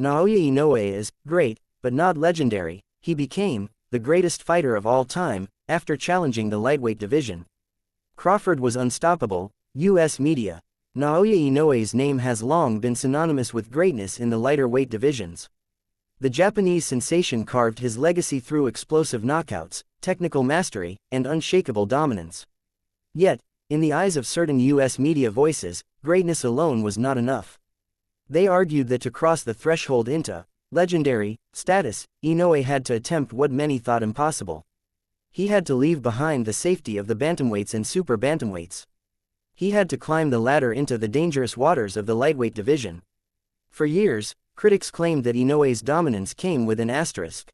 Naoya Inoue is great, but not legendary. He became the greatest fighter of all time after challenging the lightweight division. Crawford was unstoppable. U.S. media. Naoya Inoue's name has long been synonymous with greatness in the lighter weight divisions. The Japanese sensation carved his legacy through explosive knockouts, technical mastery, and unshakable dominance. Yet, in the eyes of certain U.S. media voices, greatness alone was not enough. They argued that to cross the threshold into legendary status, Inoue had to attempt what many thought impossible. He had to leave behind the safety of the bantamweights and super bantamweights. He had to climb the ladder into the dangerous waters of the lightweight division. For years, critics claimed that Inoue's dominance came with an asterisk.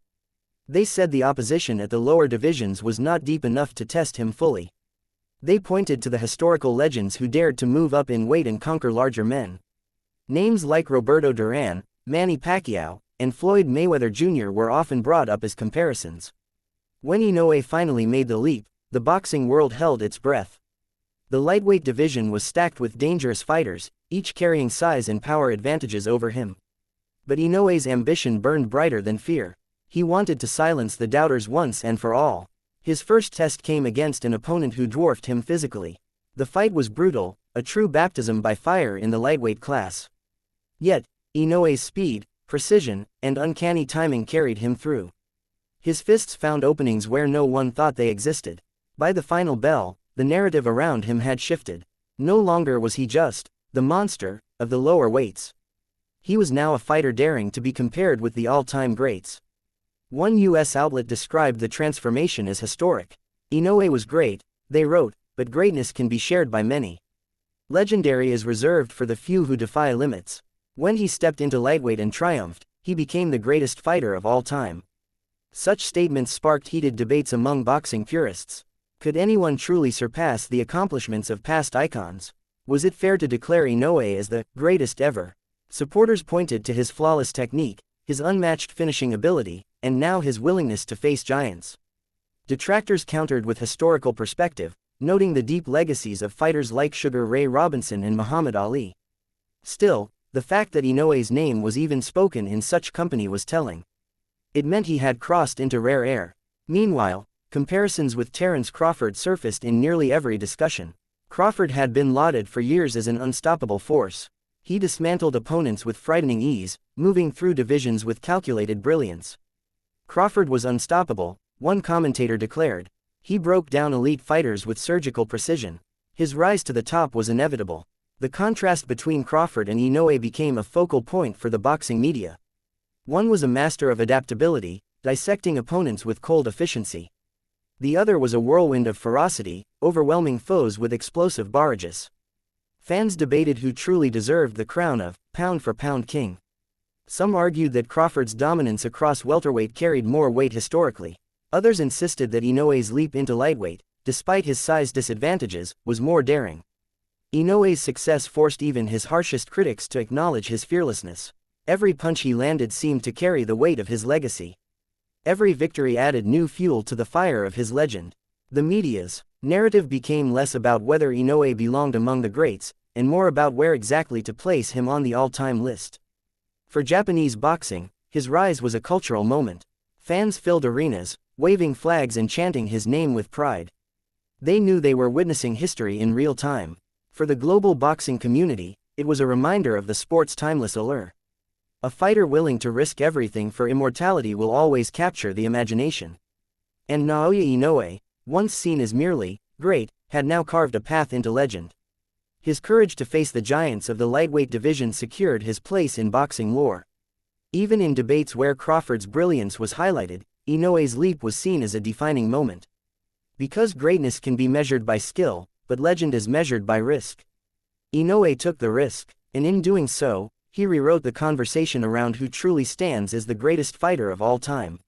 They said the opposition at the lower divisions was not deep enough to test him fully. They pointed to the historical legends who dared to move up in weight and conquer larger men. Names like Roberto Duran, Manny Pacquiao, and Floyd Mayweather Jr. were often brought up as comparisons. When Inoue finally made the leap, the boxing world held its breath. The lightweight division was stacked with dangerous fighters, each carrying size and power advantages over him. But Inoue's ambition burned brighter than fear. He wanted to silence the doubters once and for all. His first test came against an opponent who dwarfed him physically. The fight was brutal, a true baptism by fire in the lightweight class. Yet, Inoue's speed, precision, and uncanny timing carried him through. His fists found openings where no one thought they existed. By the final bell, the narrative around him had shifted. No longer was he just the monster of the lower weights. He was now a fighter daring to be compared with the all-time greats. One U.S. outlet described the transformation as historic. Inoue was great, they wrote, but greatness can be shared by many. Legendary is reserved for the few who defy limits. When he stepped into lightweight and triumphed, he became the greatest fighter of all time. Such statements sparked heated debates among boxing purists. Could anyone truly surpass the accomplishments of past icons? Was it fair to declare Inoue as the greatest ever? Supporters pointed to his flawless technique, his unmatched finishing ability, and now his willingness to face giants. Detractors countered with historical perspective, noting the deep legacies of fighters like Sugar Ray Robinson and Muhammad Ali. Still, the fact that Inoue's name was even spoken in such company was telling. It meant he had crossed into rare air. Meanwhile, comparisons with Terence Crawford surfaced in nearly every discussion. Crawford had been lauded for years as an unstoppable force. He dismantled opponents with frightening ease, moving through divisions with calculated brilliance. Crawford was unstoppable, one commentator declared. He broke down elite fighters with surgical precision. His rise to the top was inevitable. The contrast between Crawford and Inoue became a focal point for the boxing media. One was a master of adaptability, dissecting opponents with cold efficiency. The other was a whirlwind of ferocity, overwhelming foes with explosive barrages. Fans debated who truly deserved the crown of pound-for-pound king. Some argued that Crawford's dominance across welterweight carried more weight historically. Others insisted that Inoue's leap into lightweight, despite his size disadvantages, was more daring. Inoue's success forced even his harshest critics to acknowledge his fearlessness. Every punch he landed seemed to carry the weight of his legacy. Every victory added new fuel to the fire of his legend. The media's narrative became less about whether Inoue belonged among the greats, and more about where exactly to place him on the all-time list. For Japanese boxing, his rise was a cultural moment. Fans filled arenas, waving flags and chanting his name with pride. They knew they were witnessing history in real time. For the global boxing community, it was a reminder of the sport's timeless allure. A fighter willing to risk everything for immortality will always capture the imagination. And Naoya Inoue, once seen as merely great, had now carved a path into legend. His courage to face the giants of the lightweight division secured his place in boxing lore. Even in debates where Crawford's brilliance was highlighted, Inoue's leap was seen as a defining moment. Because greatness can be measured by skill, but legend is measured by risk. Inoue took the risk, and in doing so, he rewrote the conversation around who truly stands as the greatest fighter of all time.